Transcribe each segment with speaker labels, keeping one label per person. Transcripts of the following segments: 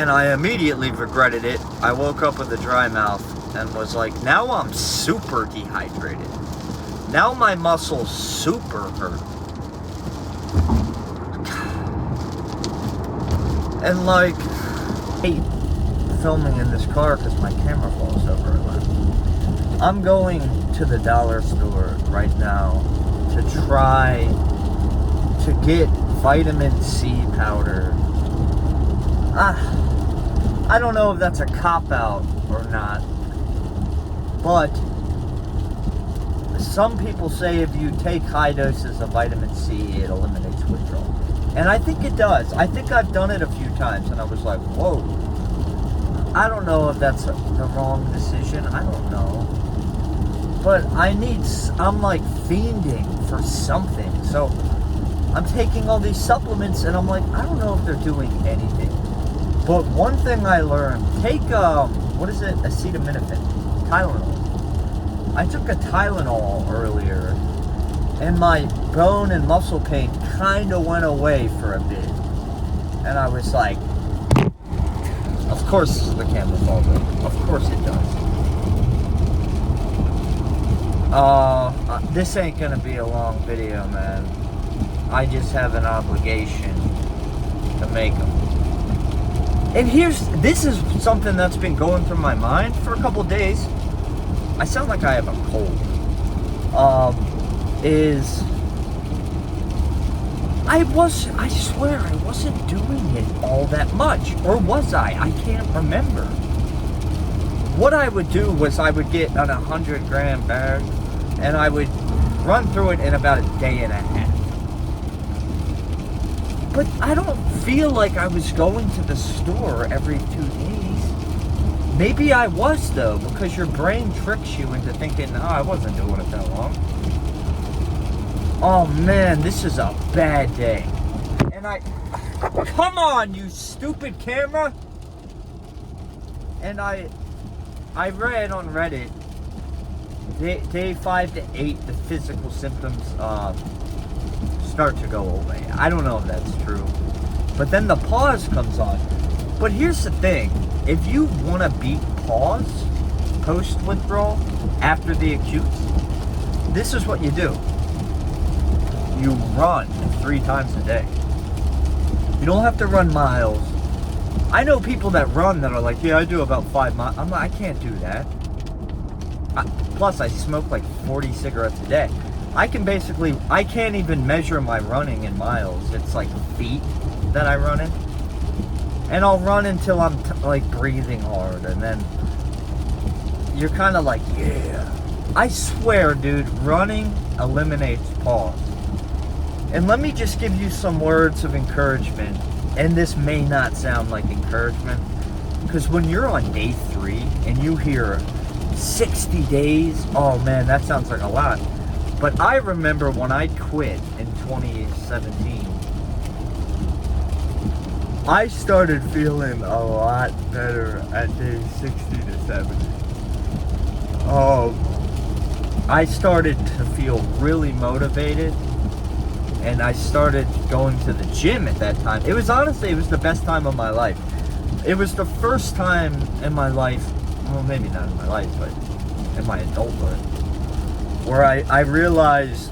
Speaker 1: and I immediately regretted it. I woke up with a dry mouth and was like, now I'm super dehydrated. Now my muscles super hurt. And like, I hate filming in this car because my camera falls over a lot. I'm going to the dollar store right now to try to get vitamin C powder. I don't know if that's a cop-out or not, but some people say if you take high doses of vitamin C, it eliminates withdrawal. And I think it does. I think I've done it a few times, and I was like, whoa. I don't know if that's the wrong decision. I don't know. But I'm like fiending for something. So I'm taking all these supplements, and I'm like, I don't know if they're doing anything. But one thing I learned, take, what is it? Acetaminophen. Tylenol. I took a Tylenol earlier, and my bone and muscle pain kind of went away for a bit. And I was like, of course the camera falls over. Of course it does. This ain't gonna be a long video, man. I just have an obligation to make them. And this is something that's been going through my mind for a couple days. I sound like I have a cold. I swear I wasn't doing it all that much. Or was I? I can't remember. What I would do was I would get an 100-gram bag, and I would run through it in about a day and a half. But I don't feel like I was going to the store every 2 days. Maybe I was, though, because your brain tricks you into thinking, oh, I wasn't doing it that long. Oh, man, this is a bad day. And come on, you stupid camera! And I read on Reddit, day 5 to 8, the physical symptoms start to go away. I don't know if that's true. But then the pause comes on. But here's the thing. If you want to beat pause, post-withdrawal, after the acutes, this is what you do. You run 3 times a day. You don't have to run miles. I know people that run that are like, yeah, I do about 5 miles. I'm like, I can't do that. Plus, I smoke like 40 cigarettes a day. I can't even measure my running in miles. It's like feet that I run in. And I'll run until I'm like breathing hard. And then you're kind of like, yeah. I swear, dude, running eliminates pause. And let me just give you some words of encouragement. And this may not sound like encouragement. Because when you're on day 3 and you hear 60 days, oh man, that sounds like a lot. But I remember when I quit in 2017, I started feeling a lot better at day 60 to 70. I started to feel really motivated, and I started going to the gym at that time. It was the best time of my life. It was the first time in my life, well, maybe not in my life, but in my adulthood, where I realized,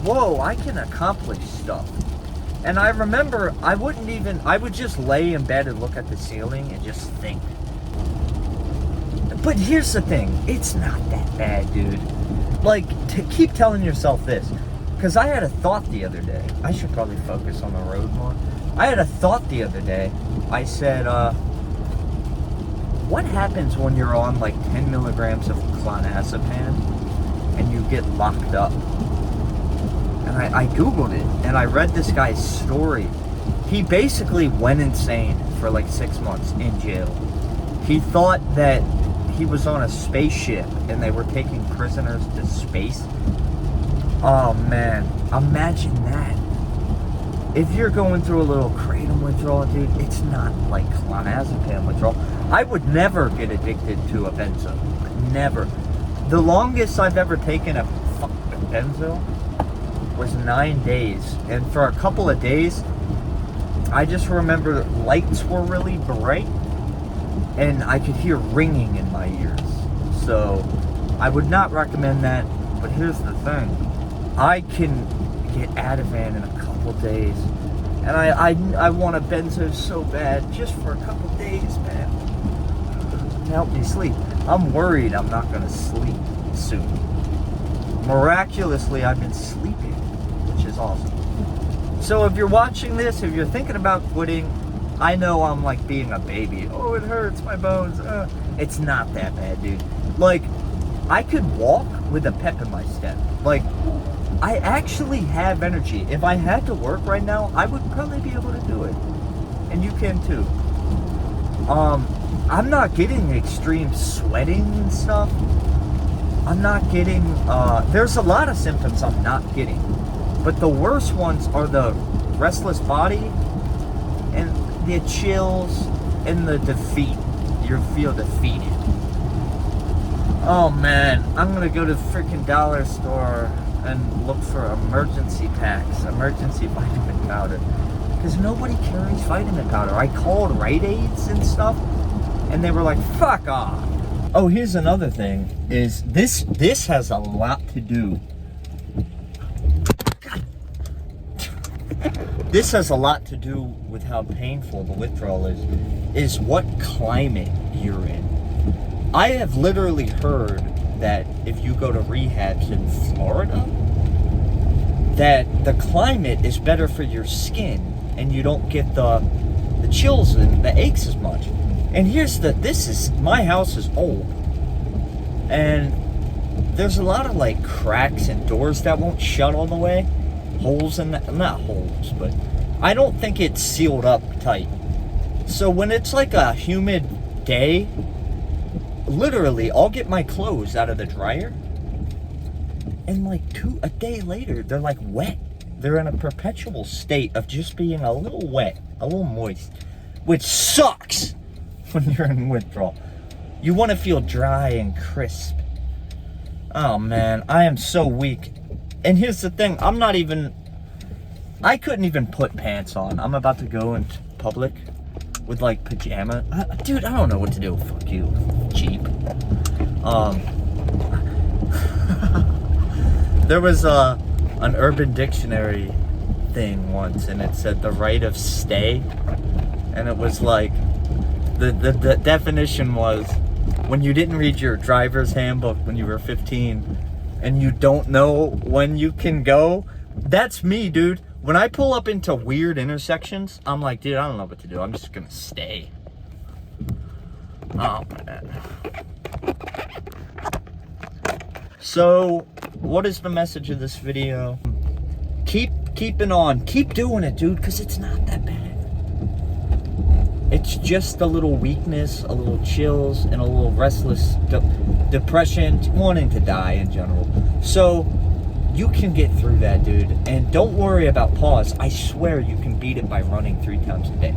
Speaker 1: whoa, I can accomplish stuff. And I remember I would just lay in bed and look at the ceiling and just think. But here's the thing, it's not that bad, dude. Like, to keep telling yourself this, because I had a thought the other day. I should probably focus on the road more. I had a thought the other day. I said, what happens when you're on like 10 milligrams of clonazepam and you get locked up? And I Googled it, and I read this guy's story. He basically went insane for like 6 months in jail. He thought that he was on a spaceship and they were taking prisoners to space. Oh man, imagine that. If you're going through a little Kratom withdrawal, dude, it's not like clonazepam withdrawal. I would never get addicted to a benzo. Never. The longest I've ever taken a fucking benzo was 9 days. And for a couple of days, I just remember lights were really bright and I could hear ringing in my ears. So I would not recommend that. But here's the thing. I can get Ativan in a couple days. And I want a benzo so bad just for a couple days, man. To help me sleep. I'm worried I'm not going to sleep soon. Miraculously, I've been sleeping, which is awesome. So if you're watching this, if you're thinking about quitting, I know I'm like being a baby. Oh, it hurts my bones. It's not that bad, dude. Like, I could walk with a pep in my step. Like, I actually have energy. If I had to work right now, I would probably be able to do it. And you can too. I'm not getting extreme sweating and stuff. I'm not getting, there's a lot of symptoms I'm not getting. But the worst ones are the restless body and the chills and the defeat. You feel defeated. Oh man, I'm gonna go to the freaking dollar store and look for emergency packs, emergency vitamin powder. Because nobody carries vitamin powder. I called Rite Aids and stuff, and they were like, fuck off. Oh, here's another thing, is this has a lot to do. God. This has a lot to do with how painful the withdrawal is what climate you're in. I have literally heard that if you go to rehabs in Florida, that the climate is better for your skin and you don't get the chills and the aches as much. And my house is old, and there's a lot of like cracks and doors that won't shut all the way, holes in that, not holes, but I don't think it's sealed up tight. So when it's like a humid day, literally I'll get my clothes out of the dryer, and like a day later they're like wet. They're in a perpetual state of just being a little wet, a little moist, which sucks. When you're in withdrawal, you want to feel dry and crisp. Oh man, I am so weak. And here's the thing, I couldn't even put pants on. I'm about to go into public with like pajama. Dude, I don't know what to do. Fuck you, cheap. There was an Urban Dictionary thing once, and it said the right of stay, and it was like, the definition was when you didn't read your driver's handbook when you were 15 and you don't know when you can go. That's me, dude. When I pull up into weird intersections, I'm like, dude, I don't know what to do. I'm just gonna stay. Oh man. So, what is the message of this video? Keep doing it, dude, because it's not that bad. It's just a little weakness, a little chills, and a little restless depression, wanting to die in general. So you can get through that, dude. And don't worry about pause. I swear you can beat it by running 3 times a day.